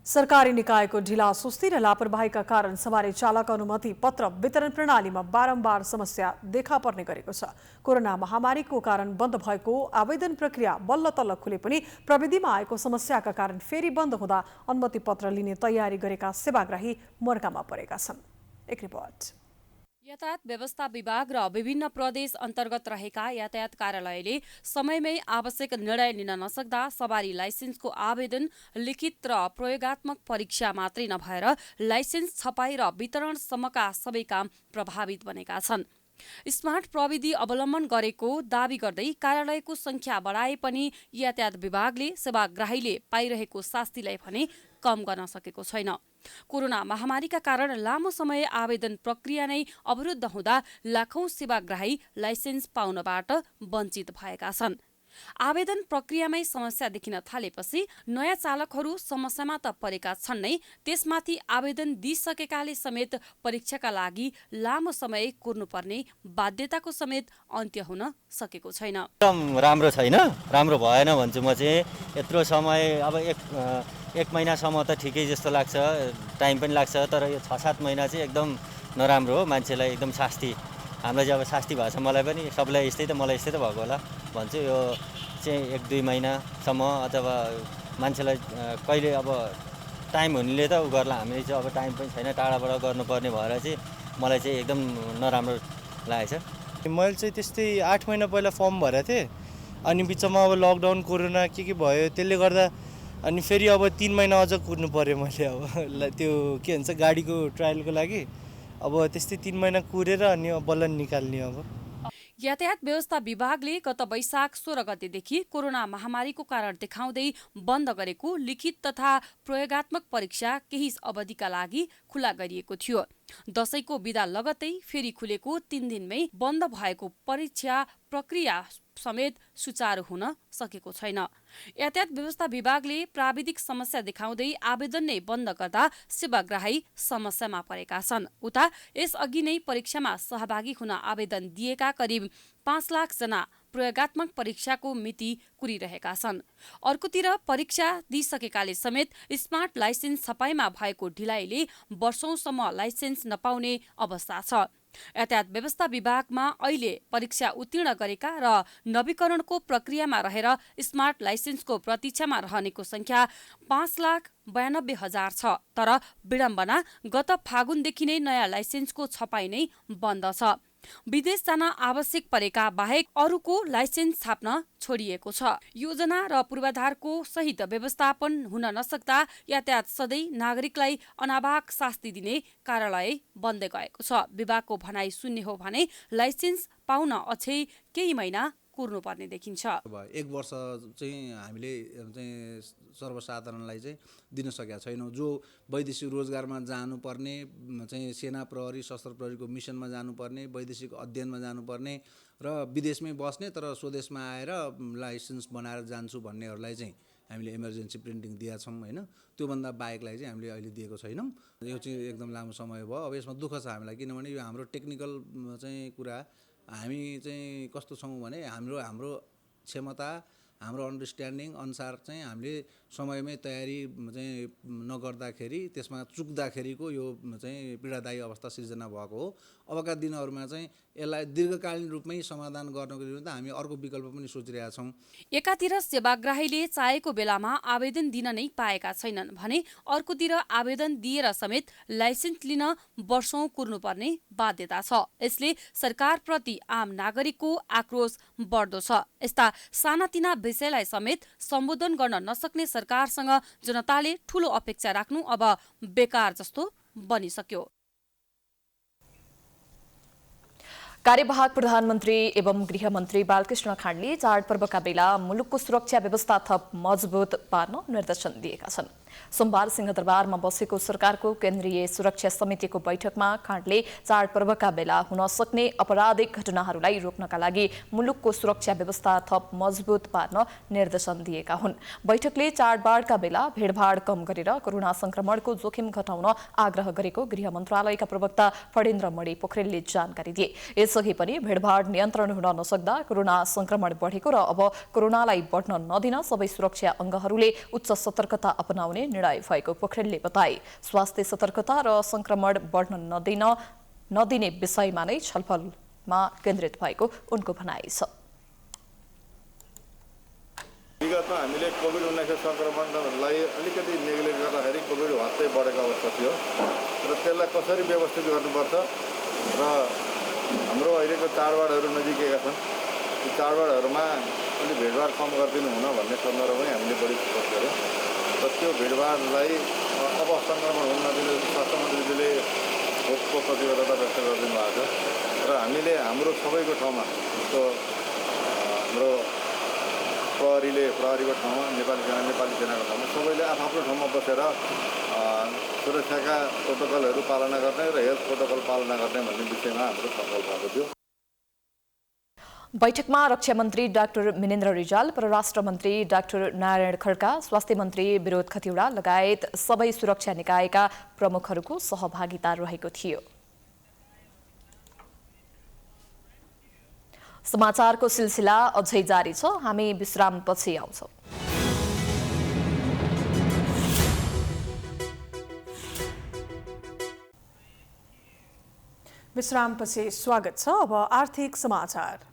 सरकारी निकायको ढिला सुस्ती र लापरवाहीका कारण सवारी चालक अनुमति पत्र वितरण प्रणालीमा बारम्बार समस्या देखा पर्ने गरेको छ। कोरोना महामारीको कारण बन्द भएको आवेदन प्रक्रिया बल्ल तल्ल खुले पनि प्रविधिमा आएको समस्याका कारण फेरि बन्द हुँदा अनुमति पत्र लिने तयारी गरेका सेवाग्राही मर्कामा परेका छन्। एक रिपोर्ट। यातायात व्यवस्था विभाग र विभिन्न प्रदेश अन्तर्गत रहेका यातायात कार्यालयले समयमै आवश्यक निर्णय लिन नसक्दा सवारी लाइसेन्सको आवेदन, लिखित र प्रयोगात्मक परीक्षा मात्रै नभएर लाइसेन्स छपाई र वितरणसम्मका सबै काम प्रभावित बनेका छन्। स्मार्ट प्रविधि अवलम्बन गरेको दावी गर्दै कार्यालयको संख्या बढाए पनि यातायात विभागले सेवाग्राहीले पाइरहेको शास्तिलाई भने कम गर्न सकेको छैन। कोरोना महामारीका कारण लामो समय आवेदन प्रक्रिया नै अवरुद्ध हुँदा लाखौं सेवाग्राही लाइसेन्स पाउनबाट वञ्चित भएका छन्। आवेदन प्रक्रियामै समस्या देखिन थालेपछि नयाँ चालकहरू समस्यामा त परेका छन् नै, त्यसमाथि आवेदन दिइसकेकाले समेत परीक्षाका लागि लामो समय कुर्नुपर्ने बाध्यताको समेत अन्त्य हुन सकेको छैन। राम्रो छैन, राम्रो भएन भन्छु म चाहिँ। यत्रो समय अब एक महिनासम्म त ठिकै जस्तो लाग्छ, टाइम पनि लाग्छ, तर यो 6-7 महिना चाहिँ एकदम नराम्रो हो। मान्छेलाई एकदम शास्ति, हामीलाई चाहिँ अब शास्ति भएको छ, मलाई पनि सबैलाई यस्तै त मलाई यस्तै त भएको होला भन्छु। यो चाहिँ 1-2 महिनासम्म अथवा मान्छेलाई कहिले अब टाइम हुनेले त उ गर्ला, हामीले चाहिँ अब टाइम पनि छैन, टाढाबाट गर्नुपर्ने भएर चाहिँ मलाई चाहिँ एकदम नराम्रो लागेको छ। मैले चाहिँ त्यस्तै 8 महिना पहिला फर्म भरेको थिएँ, अनि बिचमा अब लकडाउन कोरोना के भयो, त्यसले गर्दा अनि फेरि अब 3 महिना अझ कुर्नु पर्यो मैले। अब त्यो के भन्छ गाडीको ट्रायलको लागि अब त्यस्तै 3 महिना कुरेर अनि बल्ल निकाल्ने। अब यातायात व्यवस्था विभागले गत वैशाख 16 गतेदेखि कोरोना महामारीको कारण देखाउँदै बन्द गरेको लिखित तथा प्रयोगात्मक परीक्षा केही अवधिका लागि खुला गरिएको थियो। दशैंको बिदा लगत्तै फेरि खुलेको 3 दिनमै बन्द भएको परीक्षा प्रक्रिया समेत सुचारू हुन सकेको छैन। यातायात व्यवस्था विभागले प्राविधिक समस्या देखाउँदै आवेदन नै बन्द गर्दा सेवाग्राही समस्यामा परेका छन्। उता यसअघि नै परीक्षामा सहभागी हुन आवेदन दिएका करिब 5 लाख जना प्रयोगात्मक परीक्षाको मिति कुरिरहेका छन्। अर्कोतिर परीक्षा दिइसकेकाले समेत स्मार्ट लाइसेन्स छपाईमा भएको ढिलाइले वर्षौंसम्म लाइसेन्स नपाउने अवस्था छ। यातायात व्यवस्था विभागमा अहिले परीक्षा उत्तीर्ण गरेका र नवीकरणको प्रक्रियामा रहेर स्मार्ट लाइसेन्सको प्रतीक्षामा रहनेको संख्या 5,92,000 छ। तर विडम्बना गत फागुनदेखि नै नयाँ लाइसेन्सको छपाई नै बन्द छ। विदेश जान आवश्यक परेका बाहेक अरूको लाइसेन्स छाप्न छोडिएको छ। योजना र पूर्वाधारको सहित व्यवस्थापन हुन नसक्दा यातायात सधैँ नागरिकलाई अनावाक शास्ति दिने कार्यालय बन्दै गएको छ। विभागको भनाइ सुन्ने हो भने लाइसेन्स पाउन अझै केही महिना कुर्नुपर्ने देखिन्छ। 1 वर्ष चाहिँ हामीले चाहिँ सर्वसाधारणलाई चाहिँ दिन सकेका छैनौँ। जो वैदेशिक रोजगारमा जानुपर्ने चाहिँ सेना प्रहरी सशस्त्र प्रहरीको मिसनमा जानुपर्ने, वैदेशिक अध्ययनमा जानुपर्ने र विदेशमै बस्ने तर स्वदेशमा आएर लाइसेन्स बनाएर जान्छु भन्नेहरूलाई चाहिँ हामीले इमर्जेन्सी प्रिन्टिङ दिएका छौँ होइन। त्योभन्दा बाहेकलाई चाहिँ हामीले अहिले दिएको छैनौँ। यो चाहिँ एकदम लामो समय भयो। अब यसमा दुःख छ हामीलाई, किनभने यो हाम्रो टेक्निकल चाहिँ कुरा हामी चाहिँ कस्तो छौँ भने हाम्रो क्षमता हाम्रो अन्डरस्ट्यान्डिङ अनुसार चाहिँ हामीले समयमै तयारी चाहिँ नगर्दाखेरि त्यसमा चुक्दाखेरिको यो चाहिँ पीडादायी अवस्था सिर्जना भएको हो। अबका दिनहरूमा चाहिँ यसलाई दीर्घकालीन रूपमै समाधान गर्नको निम्ति हामी अर्को विकल्प पनि सोचिरहेका छौँ। एकातिर सेवाग्राहीले चाहेको बेलामा आवेदन दिन नै पाएका छैनन् भने अर्कोतिर आवेदन दिएर समेत लाइसेन्स लिन वर्षौं कुर्नुपर्ने बाध्यता छ। यसले सरकारप्रति आम नागरिकको आक्रोश बढ्दो छ। यस्ता सानातिना विषयलाई समेत सम्बोधन गर्न नसक्ने सरकारसँग जनताले ठूलो अपेक्षा राख्नु अब बेकार जस्तो बनिसक्यो। कार्यवाहक प्रधानमन्त्री एवं गृहमन्त्री बालकृष्ण खाँडले चाडपर्वका बेला मुलुकको सुरक्षा व्यवस्था थप मजबुत पार्न निर्देशन दिएका छन्। सोमबार सिंहदरबारमा बसेको सरकारको केन्द्रीय सुरक्षा समितिको बैठकमा खाँडले चाडपर्वका बेला हुन सक्ने आपराधिक घटनाहरूलाई रोक्नका लागि मुलुकको सुरक्षा व्यवस्था थप मजबुत पार्न निर्देशन दिएका हुन्। बैठकले चाडबाडका बेला भीडभाड कम गरेर कोरोना संक्रमणको जोखिम घटाउन आग्रह गरेको गृह मन्त्रालयका प्रवक्ता फणेन्द्र मणि पोखरेलले जानकारी दिए। यसअघि पनि भीडभाड नियन्त्रण हुन नसक्दा कोरोना संक्रमण बढेको र अब कोरोनालाई बढ्न नदिन सबै सुरक्षा अङ्गहरूले उच्च सतर्कता अपनाउने निर्णय भएको पोखरेलले बताए। स्वास्थ्य सतर्कता र संक्रमण बढ्न नदिने विषयमा नै छलफलमा केन्द्रित भएको उनको भनाइ छ। विगतमा हामीले कोभिड-19 संक्रमणलाई अलिकति नेग्लेक्ट गर्दाखेरि कोभिड हत्तै बढेको अवस्था थियो र त्यसलाई कसरी व्यवस्थित गर्नुपर्छ र हाम्रो अहिलेको चाडबाडहरू नजिकै छन्। ती चाडबाडहरूमा अलिक भिडभाड कम गरिदिनु हुन भन्ने सन्दर्भमा हामीले बढी फोकस गऱ्यौँ र त्यो भिडभाडलाई अब सङ्क्रमण हुन नदिने स्वास्थ्य मन्त्रीजीले खोपको प्रतिबद्धता व्यक्त गरिदिनु भएको छ र हामीले हाम्रो सबैको ठाउँमा जस्तो हाम्रो प्रहरीको ठाउँमा नेपाली सेनाको ठाउँमा सबैले आफ्नो ठाउँमा बसेर सुरक्षाका प्रोटोकलहरू पालना गर्ने र हेल्थ प्रोटोकल पालना गर्ने भन्ने विषयमा हाम्रो छलफल भएको थियो। बैठकमा रक्षा मन्त्री डाक्टर मिनेन्द्र रिजाल, परराष्ट्र मन्त्री डाक्टर नारायण खड्का, स्वास्थ्य मन्त्री विरोध खतिवडा लगायत सबै सुरक्षा निकायका प्रमुखहरूको सहभागिता रहेको थियो। समाचारको सिलसिला अझै जारी छ। हामी विश्रामपछि आउँछौँ। विश्रामपछि स्वागत छ। अब आर्थिक समाचार।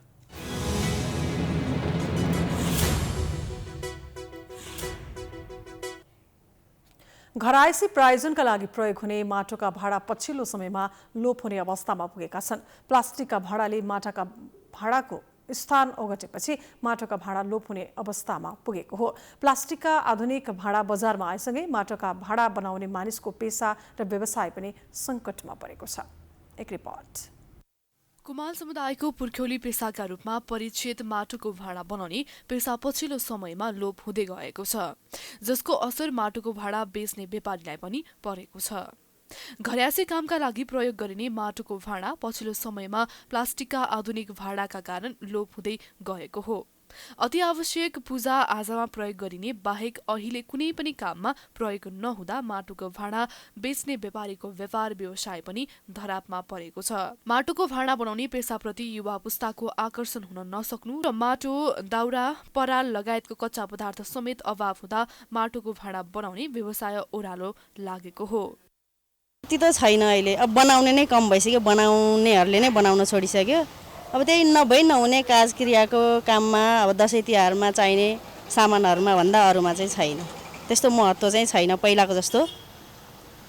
घरायसी प्रायोजनका लागि प्रयोग हुने माटोका भाडा पछिल्लो समयमा लोप हुने अवस्थामा पुगेका छन्। प्लास्टिकका भाडाले माटाका भाडाको स्थान ओगटेपछि माटोका भाडा लोप हुने अवस्थामा पुगेको हो। प्लास्टिकका आधुनिक भाडा बजारमा आएसँगै माटोका भाडा बनाउने मानिसको पेसा र व्यवसाय पनि सङ्कटमा परेको छ। एक रिपोर्ट। कुमाल समुदायको पुर्ख्यौली पेसाका रूपमा परिचित माटोको भाँडा बनाउने पेसा पछिल्लो समयमा लोप हुँदै गएको छ, जसको असर माटोको भाँडा बेच्ने व्यापारीलाई पनि परेको छ। घरयासी कामका लागि प्रयोग गरिने माटोको भाँडा पछिल्लो समयमा प्लास्टिकका आधुनिक भाँडाका कारण लोप हुँदै गएको हो। अति आवश्यक पूजा आजामा प्रयोग गरिने बाहेक अहिले कुनै पनि काममा प्रयोग नहुँदा माटोको भाँडा बेच्ने व्यापारीको व्यापार व्यवसाय पनि धरापमा परेको छ। माटोको भाँडा बनाउने पेसाप्रति युवा पुस्ताको आकर्षण हुन नसक्नु र माटो, दाउरा, पराल लगायतको कच्चा पदार्थ समेत अभाव हुँदा माटोको भाँडा बनाउने व्यवसाय ओह्रालो लागेको हो। त्यति त छैन अहिले, अब बनाउने नै कम भइसक्यो, बनाउनेहरूले नै बनाउन छोडिसक्यो। अब त्यही नहुने काजक्रियाको काममा अब दसैँ तिहारमा चाहिने सामानहरूमा भन्दा अरूमा चाहिँ छैन, त्यस्तो महत्त्व चाहिँ छैन पहिलाको जस्तो।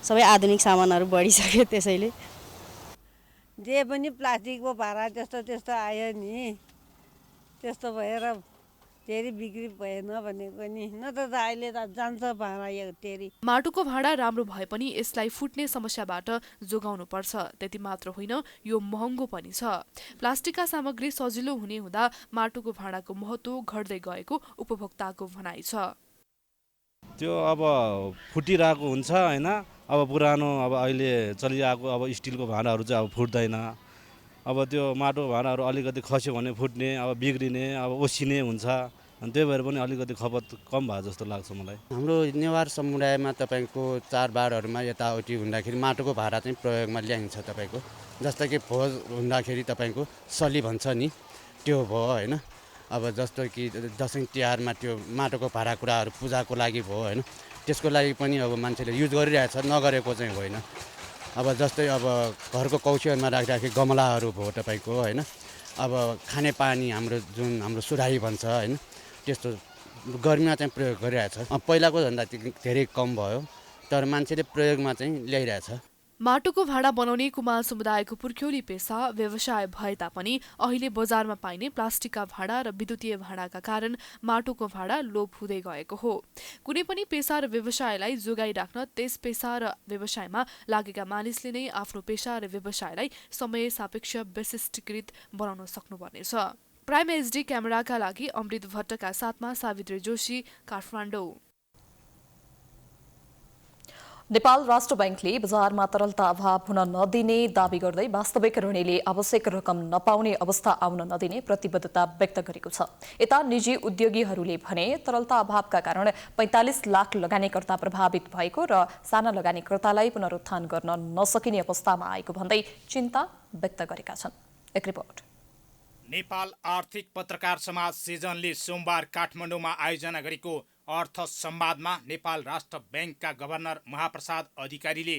सबै आधुनिक सामानहरू बढिसक्यो, त्यसैले जे पनि प्लास्टिकको भाँडा त्यस्तो आयो नि, त्यस्तो भएर तेरी बिक्री भएन भनेको नि, न त अहिले त जान्छ भाँडा यो तेरी। माटोको भाँडा राम्रो भए पनि यसलाई फुट्ने समस्याबाट जोगाउनु पर्छ। त्यति मात्र होइन, यो महँगो पनि छ। प्लास्टिकका सामग्री सजिलो हुने हुँदा माटोको भाँडाको महत्त्व घट्दै गएको उपभोक्ताको भनाइ छ। त्यो अब फुटिरहेको हुन्छ हैन, अब पुरानो अब अहिले चलिरहेको अब स्टिलको भाँडाहरू चाहिँ अब फुट्दैन। अब त्यो माटोको भाँडाहरू अलिकति खस्यो भने फुट्ने, अब बिग्रिने, अब ओसिने हुन्छ। अनि त्यही भएर पनि अलिकति खपत कम भयो जस्तो लाग्छ मलाई। हाम्रो नेवार समुदायमा तपाईँको चाडबाडहरूमा यताउति हुँदाखेरि माटोको भाँडा चाहिँ प्रयोगमा ल्याइन्छ तपाईँको। जस्तो कि भोज हुँदाखेरि तपाईँको सली भन्छ नि, त्यो भयो होइन। अब जस्तो कि दसैँ तिहारमा त्यो माटोको भाँडाकुँडाहरू पूजाको लागि भयो होइन, त्यसको लागि पनि अब मान्छेले युज गरिरहेछ, नगरेको चाहिँ होइन। अब जस्तै अब घरको कौछीमा राखिराखेको गमलाहरू भयो तपाईँको होइन। अब खाने पानी हाम्रो सुराही भन्छ होइन, त्यस्तो गर्मीमा चाहिँ प्रयोग गरिरहेछ। पहिलाको भन्दा धेरै कम भयो, तर मान्छेले प्रयोगमा चाहिँ ल्याइरहेछ। माटोको भाँडा बनाउने कुमाल समुदायको पुर्ख्यौली पेसा व्यवसाय भए तापनि अहिले बजारमा पाइने प्लास्टिकका भाँडा र विद्युतीय भाँडाका कारण माटोको भाँडा लोप हुँदै गएको हो। कुनै पनि पेसा र व्यवसायलाई जोगाइ राख्न त्यस पेसा र व्यवसायमा लागेका मानिसले नै आफ्नो पेसा र व्यवसायलाई समय सापेक्ष विशिष्टीकृत बनाउन सक्नुपर्नेछ। प्राइम एचडी क्यामेराका लागि अमृत भट्टका साथमा सावित्री जोशी, काठमाडौँ। नेपाल राष्ट्र बैंकले बजारमा तरलता अभाव हुन नदिने दावी गर्दै वास्तविक ऋणीले आवश्यक रकम नपाउने अवस्था आउन नदिने प्रतिबद्धता व्यक्त गरेको छ। यता निजी उद्योगीहरूले भने तरलता अभावका कारण 45 लाख लगानीकर्ता प्रभावित भएको र साना लगानीकर्तालाई पुनरुत्थान गर्न नसकिने अवस्थामा आएको भन्दै चिन्ता व्यक्त गरेका छन्। एक रिपोर्ट। नेपाल आर्थिक पत्रकार समाज सिजनले सोमबार काठमाडौँमा आयोजना गरेको अर्थ संवादमा नेपाल राष्ट्र बैंकका गभर्नर महाप्रसाद अधिकारीले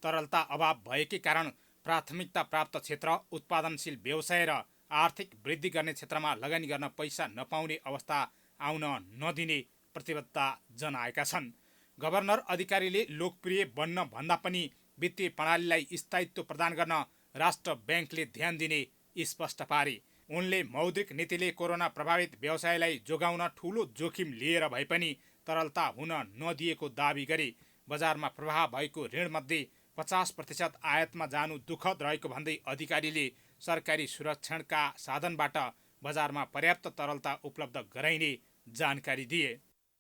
तरलता अभाव भएकै कारण प्राथमिकता प्राप्त क्षेत्र, उत्पादनशील व्यवसाय र आर्थिक वृद्धि गर्ने क्षेत्रमा लगानी गर्न पैसा नपाउने अवस्था आउन नदिने प्रतिबद्धता जनाएका छन्। गभर्नर अधिकारीले लोकप्रिय बन्न भन्दा पनि वित्तीय प्रणालीलाई स्थायित्व प्रदान गर्न राष्ट्र बैंकले ध्यान दिने स्पष्ट पारे। उनले मौद्रिक नीतिले कोरोना प्रभावित व्यवसायलाई जोगाउन ठूलो जोखिम लिएर भए पनि तरलता हुन नदिएको दावी गरे। बजारमा प्रभाव भएको ऋणमध्ये 50% आयातमा जानु दुःखद रहेको भन्दै अधिकारीले सरकारी सुरक्षणका साधनबाट बजारमा पर्याप्त तरलता उपलब्ध गराइने जानकारी दिए।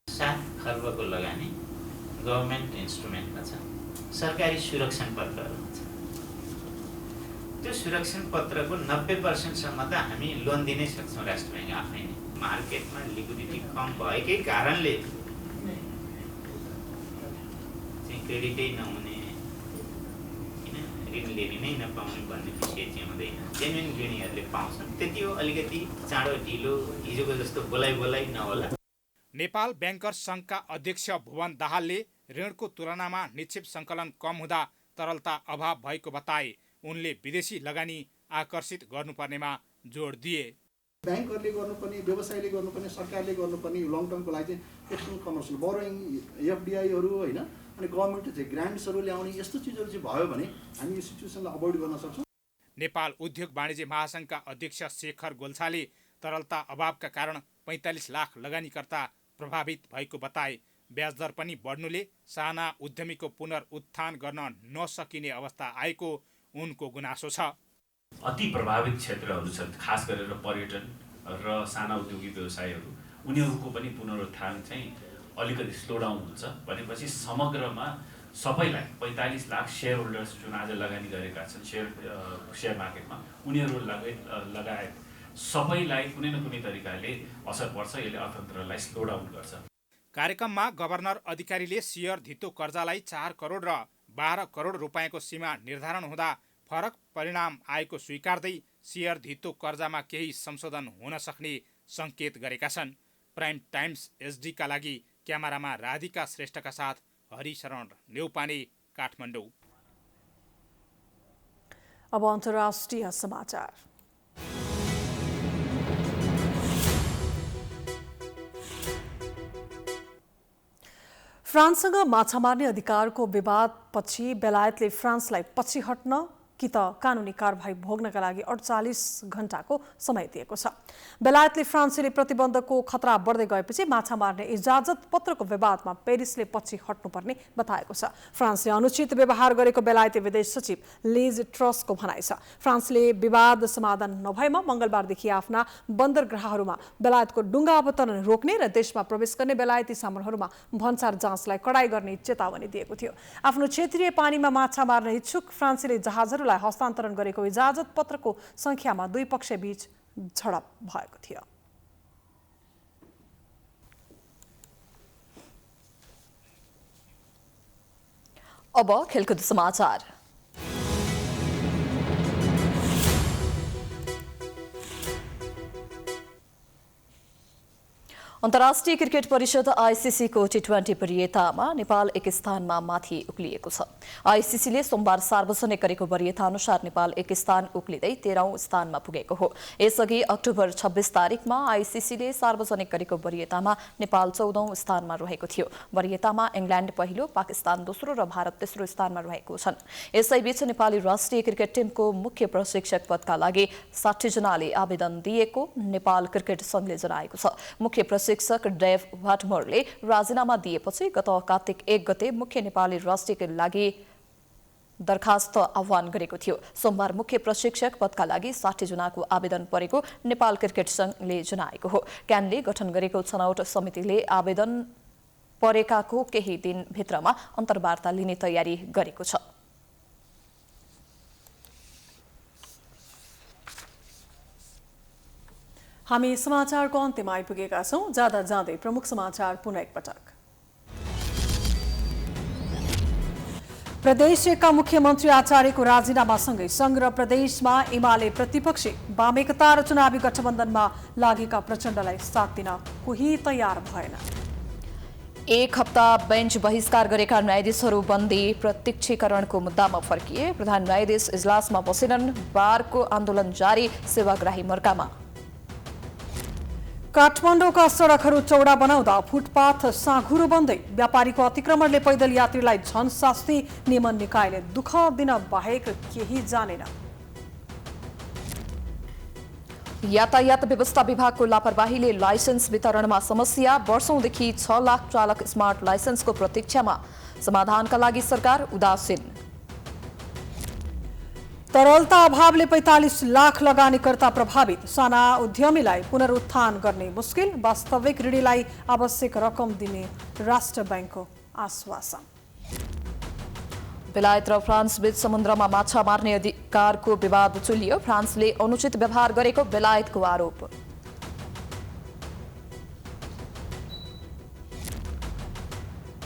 7 खर्बको लगानी गभर्नमेन्ट इन्स्ट्रुमेन्टमा छ, सरकारी सुरक्षण पत्रहरू हुन्छ। त्यो सुरक्षण पत्रको 90% सम्म त हामी लोन दिनै सक्छौँ राष्ट्र बैंक आफै नै। मार्केटमा लिक्विडिटी कम भएकै कारणले चाहिँ क्रेडिटै नहुने, ऋण लिन नै नपाउने भन्ने विषय चाहिँ हुँदैन। जेन्युन ऋणीहरूले पाउँछन्, त्यति हो। अलिकति चाँडो ढिलो हिजोको जस्तो बोलाइ नहोला। नेपाल ब्याङ्कर्स सङ्घका अध्यक्ष भुवन दाहालले ऋणको तुलनामा निक्षेप सङ्कलन कम हुँदा तरलता अभाव भएको बताए। उनले विदेशी लगानी आकर्षित गर्नुपर्नेमा जोड दिए। ब्याङ्कहरूले गर्नुपर्ने, व्यवसायले गर्नुपर्ने, सरकारले गर्नुपर्ने लङ टर्मको लागि चाहिँ एक्सटर्नल कमर्सियल बोरोइङ, एफडिआईहरू होइन, अनि गभर्मेन्टले चाहिँ ग्रान्ट्सहरू ल्याउने यस्तो चिजहरू चाहिँ भयो भने हामी यो सिचुएसनलाई अभोइड गर्न सक्छौँ। नेपाल उद्योग वाणिज्य महासङ्घका अध्यक्ष शेखर गोल्छाले तरलता अभावका कारण 45 लाख लगानीकर्ता प्रभावित भएको बताए। ब्याजदर पनि बढ्नुले साना उद्यमीको पुनरुत्थान गर्न नसकिने अवस्था आएको उनको गुनासो छ। अति प्रभावित क्षेत्रहरू छन्, खास गरेर पर्यटन र साना उद्योगिक व्यवसायहरू, उनीहरूको पनि पुनरुत्थान चाहिँ अलिकति स्लो डाउन हुन्छ भनेपछि समग्रमा सबैलाई 45 लाख सेयर होल्डर्स जुन आज लगानी गरेका छन् सेयर मार्केटमा, उनीहरू लगायत सबैलाई कुनै न कुनै तरिकाले असर पर्छ। यसले अर्थतन्त्रलाई स्लो डाउन गर्छ। कार्यक्रममा गभर्नर अधिकारीले सेयर धितो कर्जालाई 4 करोड र 12 करोड रुपियाँको सीमा निर्धारण हुँदा फरक परिणाम आएको स्वीकार्दै सेयर धितो कर्जामा केही संशोधन हुन सक्ने सङ्केत गरेका छन्। प्राइम टाइम्स एचडीका लागि क्यामेरामा राधिका श्रेष्ठका साथ हरिशरण नेउपाने, काठमाडौँ। अब अन्तर्राष्ट्रिय समाचार। फ्रान्ससँग माछा मार्ने अधिकारको विवादपछि बेलायतले फ्रान्सलाई पछि हट्न कि त कानुनी कारबाही भोग्नका लागि 48 घण्टाको समय दिएको छ। बेलायतले फ्रान्सेली प्रतिबन्धको खतरा बढ्दै गएपछि माछा मार्ने इजाजत पत्रको विवादमा पेरिसले पछि हट्नुपर्ने बताएको छ। फ्रान्सले अनुचित व्यवहार गरेको बेलायती विदेश सचिव लिज ट्रसको भनाइ छ। फ्रान्सले विवाद समाधान नभएमा मंगलबारदेखि आफ्ना बन्दरगाहहरूमा बेलायतको डुङ्गा अवतरण रोक्ने र देशमा प्रवेश गर्ने बेलायती सामानहरूमा भन्सार जाँचलाई कडाई गर्ने चेतावनी दिएको थियो। आफ्नो क्षेत्रीय पानीमा माछा मार्न इच्छुक फ्रान्सेली जहाजहरू हस्तान्तरण गरेको इजाजत पत्रको संख्यामा दुई पक्षबीच झडप भएको थियो। अब खेलकुद समाचार। अन्तर्राष्ट्रिय क्रिकेट परिषद आईसीसी को T20 वरियतामा नेपाल एक स्थानमा माथि उक्लिएको छ। आईसीसीले सोमबार सार्वजनिक गरेको वरियता अनुसार नेपाल एक स्थान उक्लिँदै 13औं स्थानमा पुगेको हो। यसअघि अक्टोबर 26 तारिकमा आईसीसीले सार्वजनिक गरेको वरियतामा नेपाल 14औं स्थानमा रहेको थियो। वरियतामा इंग्ल्यान्ड पहिलो, पाकिस्तान दोस्रो र भारत तेस्रो स्थानमा रहेको छन्। यसैबीच नेपाली राष्ट्रिय क्रिकेट टिमको मुख्य प्रशिक्षक पदका लागि 60 जनाले आवेदन दिएको नेपाल क्रिकेट संघले जनाएको छ। मुख्य प्रशिक्षक डेभ वाटमोरले राजीनामा दिएपछि गत कार्तिक 1 गते मुख्य नेपाली राष्ट्रियका लागि दरखास्त आह्वान गरेको थियो। सोमबार मुख्य प्रशिक्षक पदका लागि 60 जनाको आवेदन परेको नेपाल क्रिकेट संघले जनाएको हो। क्यानले गठन गरेको छनौट समितिले आवेदन परेकाको केही दिनभित्रमा अन्तर्वार्ता लिने तयारी गरेको छ। हामी समाचारको अन्त्यमा आइपुगेका छौं। जाँदा जाँदै प्रमुख समाचार पुनः एकपटक। प्रदेश एकका मुख्यमन्त्री आचार्यको राजीनामासँगै संघ र प्रदेशमा एमाले प्रतिपक्षी वामेकता र चुनावी गठबन्धनमा लागेका प्रचण्डलाई साथ दिन कोही तयार भएन। एक हप्ता बेन्च बहिष्कार गरेका न्यायाधीशहरू बन्दी प्रत्यक्षीकरणको मुद्दामा फर्किए। प्रधान न्यायाधीश इजलासमा बसेनन्। बारको आन्दोलन जारी, सेवाग्राही मर्कामा। काठमाडौँका सडकहरू चौडा बनाउँदा फुटपाथ साँघुरो बन्दै व्यापारीको अतिक्रमणले पैदल यात्रीलाई झन शास्ति। नियमन निकायले दुःख दिन बाहेक केही जानेन। यातायात व्यवस्था विभागको लापरवाहीले लाइसेन्स वितरणमा समस्या। वर्षौंदेखि 6 लाख चालक स्मार्ट लाइसेन्सको प्रतीक्षामा। समाधानका लागि सरकार उदासीन। तरलता अभावले 45 लाख लगानीकर्ता प्रभावित। साना उद्यमीलाई पुनरुत्थान गर्ने मुस्किल। वास्तविक ऋणीलाई आवश्यक रकम दिने राष्ट्र बैंकको आश्वासन। बेलायत र फ्रान्स बीच समुद्रमा माछा मार्ने अधिकारको विवाद उछुलियो। फ्रान्सले अनुचित व्यवहार गरेको बेलायतको आरोप।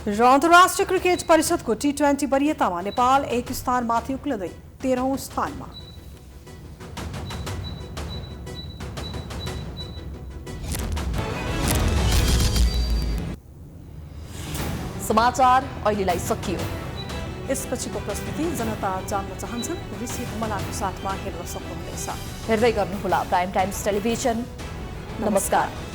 र अन्तर्राष्ट्रिय क्रिकेट परिषदको T20 वरियतामा नेपाल एक स्थान माथि उक्लिँदै 13औं स्थानमा। समाचार अहिलेलाई सकियो। यसपछिको प्रस्तुति जनता जान्न चाहन्छन् ऋषि हुमलाको साथमा हेर्न सक्नुहुनेछ। हेर्दै गर्नुहोला प्राइम टाइम्स टेलिभिजन। नमस्कार।